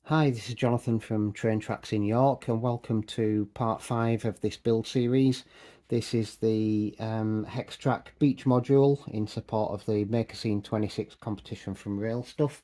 Hi, this is Jonathan from Train Trax in York, and welcome to part 5 of this build series. This is the Hex-TRAK beach module in support of the Maker Scene 26 competition from RAILstuff.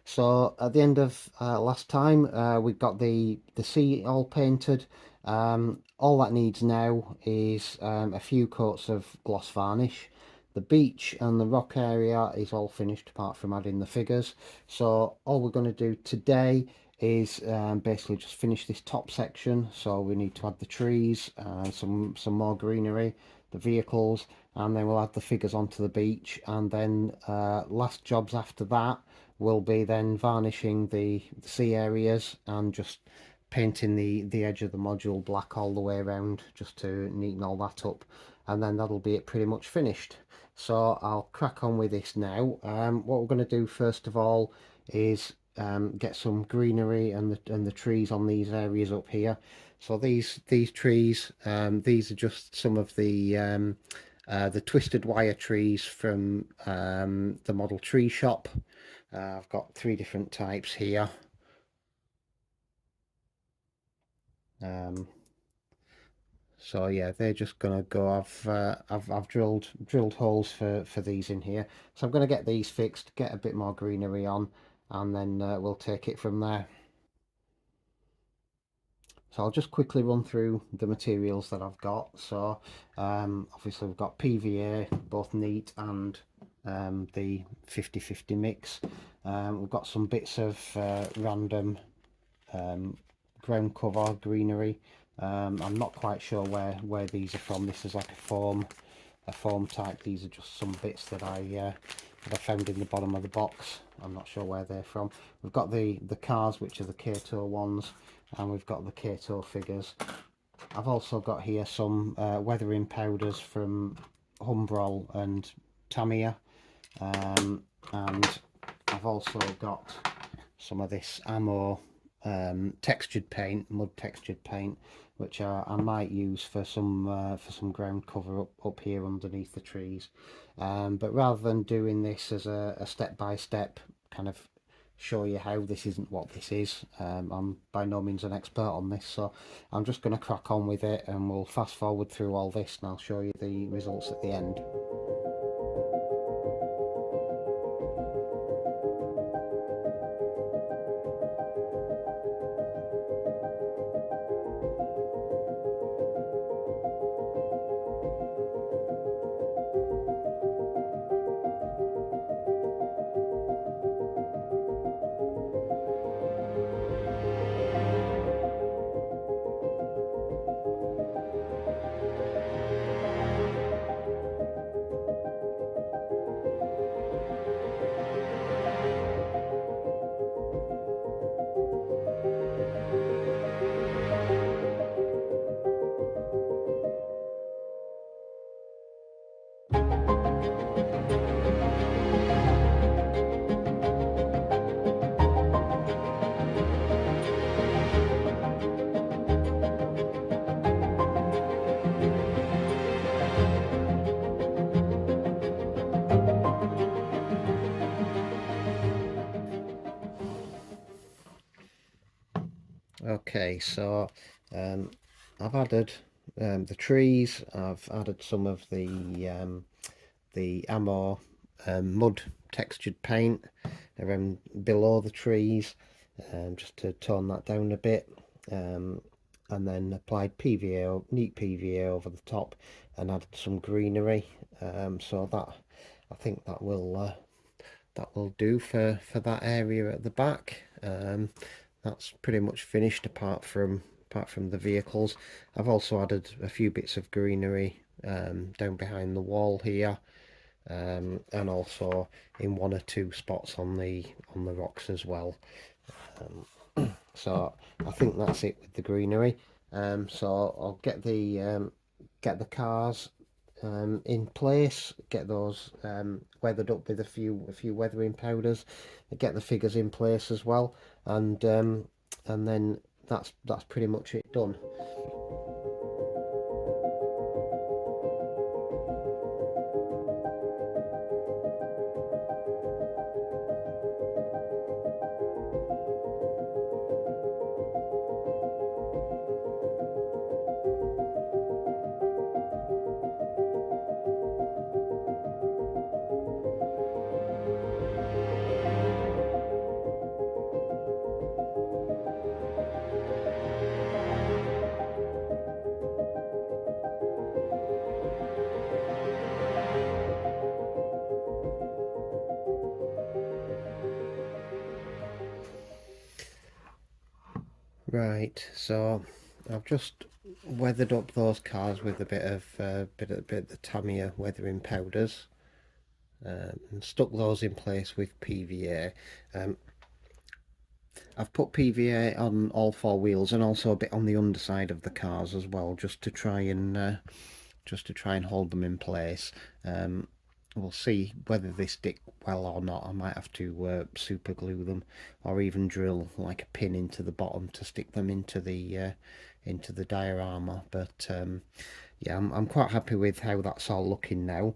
So at the end of last time, we got the sea all painted. All that needs now is a few coats of gloss varnish. The beach and the rock area is all finished apart from adding the figures. So all we're going to do today is basically just finish this top section. So we need to add the trees, some more greenery, the vehicles, and then we'll add the figures onto the beach. And then last jobs after that will be then varnishing the sea areas and just painting the edge of the module black all the way around, just to neaten all that up, and then that'll be it pretty much finished. So I'll crack on with this now. What we're going to do first of all is get some greenery and the trees on these areas up here. So these trees, these are just some of the twisted wire trees from the model tree shop. I've got 3 different types here. So yeah, they're just gonna go. I've drilled holes for these in here. So I'm gonna get these fixed, get a bit more greenery on, and then we'll take it from there. So I'll just quickly run through the materials that I've got. So obviously we've got PVA, both neat and the 50-50 mix. We've got some bits of random ground cover greenery. I'm not quite sure where these are from. This is like a foam type. These are just some bits that I found in the bottom of the box. I'm not sure where they're from. We've got the cars, which are the Kato ones, and we've got the Kato figures. I've also got here some weathering powders from Humbrol and Tamiya, and I've also got some of this ammo textured paint, mud textured paint, which I might use for some ground cover up here underneath the trees. But rather than doing this as a step-by-step kind of show you how, this isn't what this is. I'm by no means an expert on this, so I'm just going to crack on with it, and we'll fast forward through all this and I'll show you the results at the end. Okay, so I've added the trees. I've added some of the ammo mud textured paint around below the trees, just to tone that down a bit, and then applied PVA, neat PVA over the top, and added some greenery. So that, I think that will do for that area at the back. That's pretty much finished apart from the vehicles. I've also added a few bits of greenery down behind the wall here, and also in 1 or 2 spots on the rocks as well. So I think that's it with the greenery. So I'll get the cars in place, get those weathered up with a few weathering powders, get the figures in place as well, and then that's pretty much it done. Right, so I've just weathered up those cars with a bit of the Tamiya weathering powders, and stuck those in place with PVA. I've put PVA on all four wheels and also a bit on the underside of the cars as well, just to try and hold them in place. We'll see whether they stick well or not. I might have to super glue them, or even drill like a pin into the bottom to stick them into the diorama. But yeah, I'm quite happy with how that's all looking now.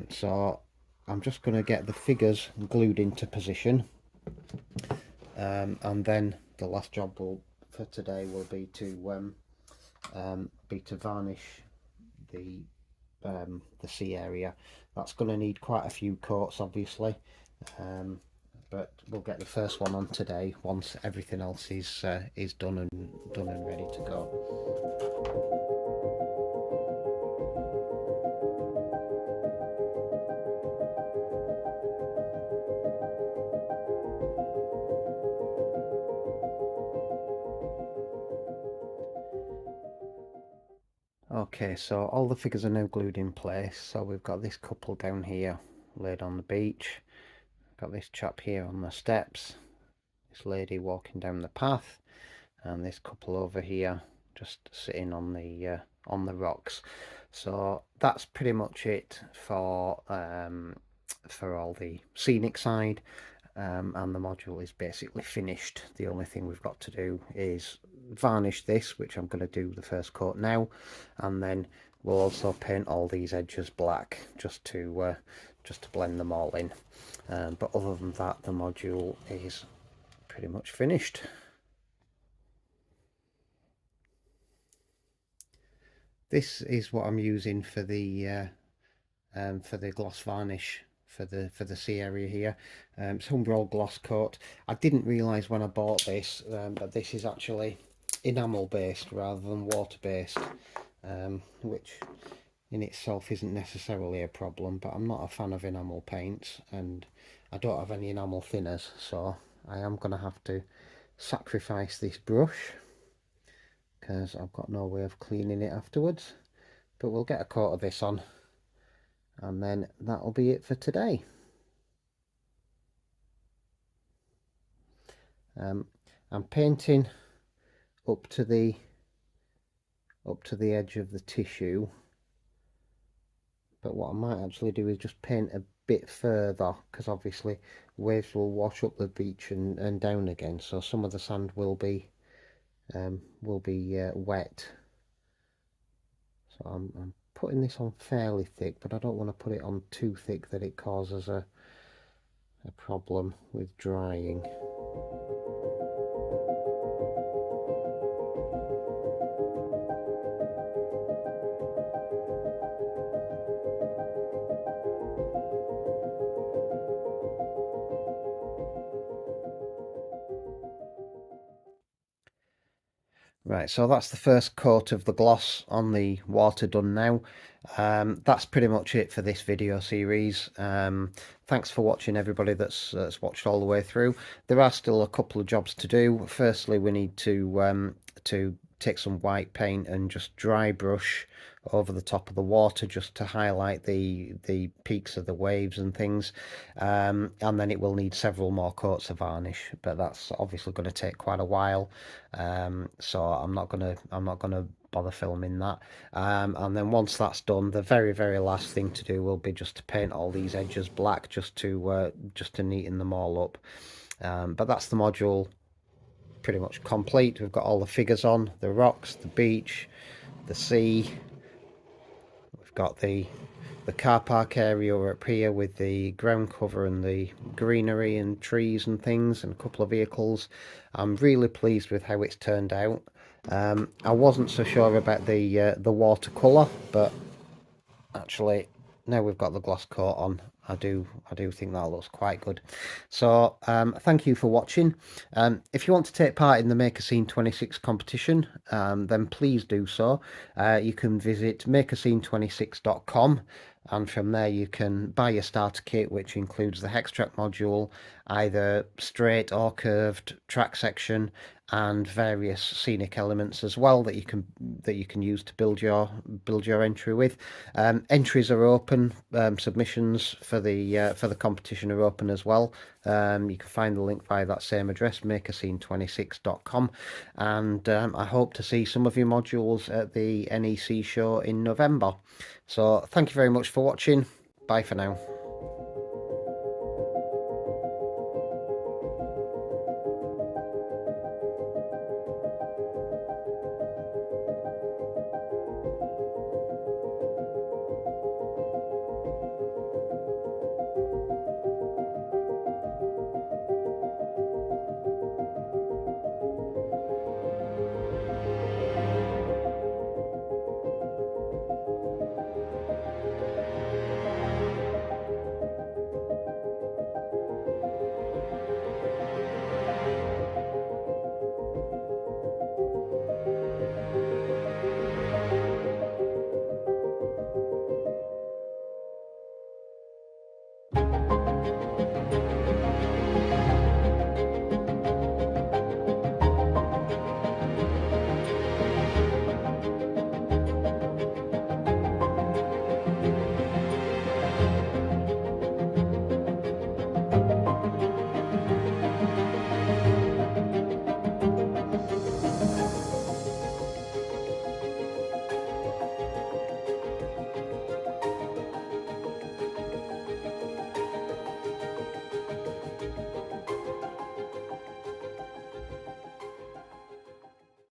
So I'm just going to get the figures glued into position, and then the last job for today will be to varnish the C area. That's going to need quite a few coats, obviously, but we'll get the first one on today once everything else is done and ready to go. Okay, so all the figures are now glued in place. So we've got this couple down here laid on the beach, got this chap here on the steps, this lady walking down the path, and this couple over here just sitting on the rocks. So that's pretty much it for all the scenic side. And the module is basically finished. The only thing we've got to do is varnish this, which I'm going to do the first coat now, and then we'll also paint all these edges black just to blend them all in. But other than that, the module is pretty much finished. This is what I'm using for the gloss varnish for the C area here. It's Humbrol gloss coat. I didn't realise when I bought this that this is actually enamel based rather than water based, which in itself isn't necessarily a problem, but I'm not a fan of enamel paints and I don't have any enamel thinners, so I am going to have to sacrifice this brush because I've got no way of cleaning it afterwards. But we'll get a coat of this on and then that'll be it for today. I'm painting up to the edge of the tissue, but what I might actually do is just paint a bit further, because obviously waves will wash up the beach and down again, so some of the sand will be wet. So I'm putting this on fairly thick, but I don't want to put it on too thick that it causes a problem with drying. Right, so that's the first coat of the gloss on the water done now. That's pretty much it for this video series. Thanks for watching, everybody that's watched all the way through. There are still a couple of jobs to do. Firstly, we need to take some white paint and just dry brush over the top of the water just to highlight the peaks of the waves and things, and then it will need several more coats of varnish, but that's obviously going to take quite a while, so I'm not gonna bother filming that. And then once that's done, the very last thing to do will be just to paint all these edges black just to neaten them all up. But that's the module pretty much complete. We've got all the figures on, the rocks, the beach, the sea. We've got the car park area up here with the ground cover and the greenery and trees and things and a couple of vehicles. I'm really pleased with how it's turned out. I wasn't so sure about the watercolour, but actually now we've got the gloss coat on, I do think that looks quite good. So thank you for watching. If you want to take part in the Make a Scene 26 competition, then please do so. You can visit makeascene26.com, and from there you can buy your starter kit, which includes the Hex-TRAK module, either straight or curved track section, and various scenic elements as well that you can use to build your entry with. Entries are open. Submissions for the competition are open as well. You can find the link via that same address, makerscene26.com, and I hope to see some of your modules at the NEC show in November. So thank you very much for watching. Bye for now.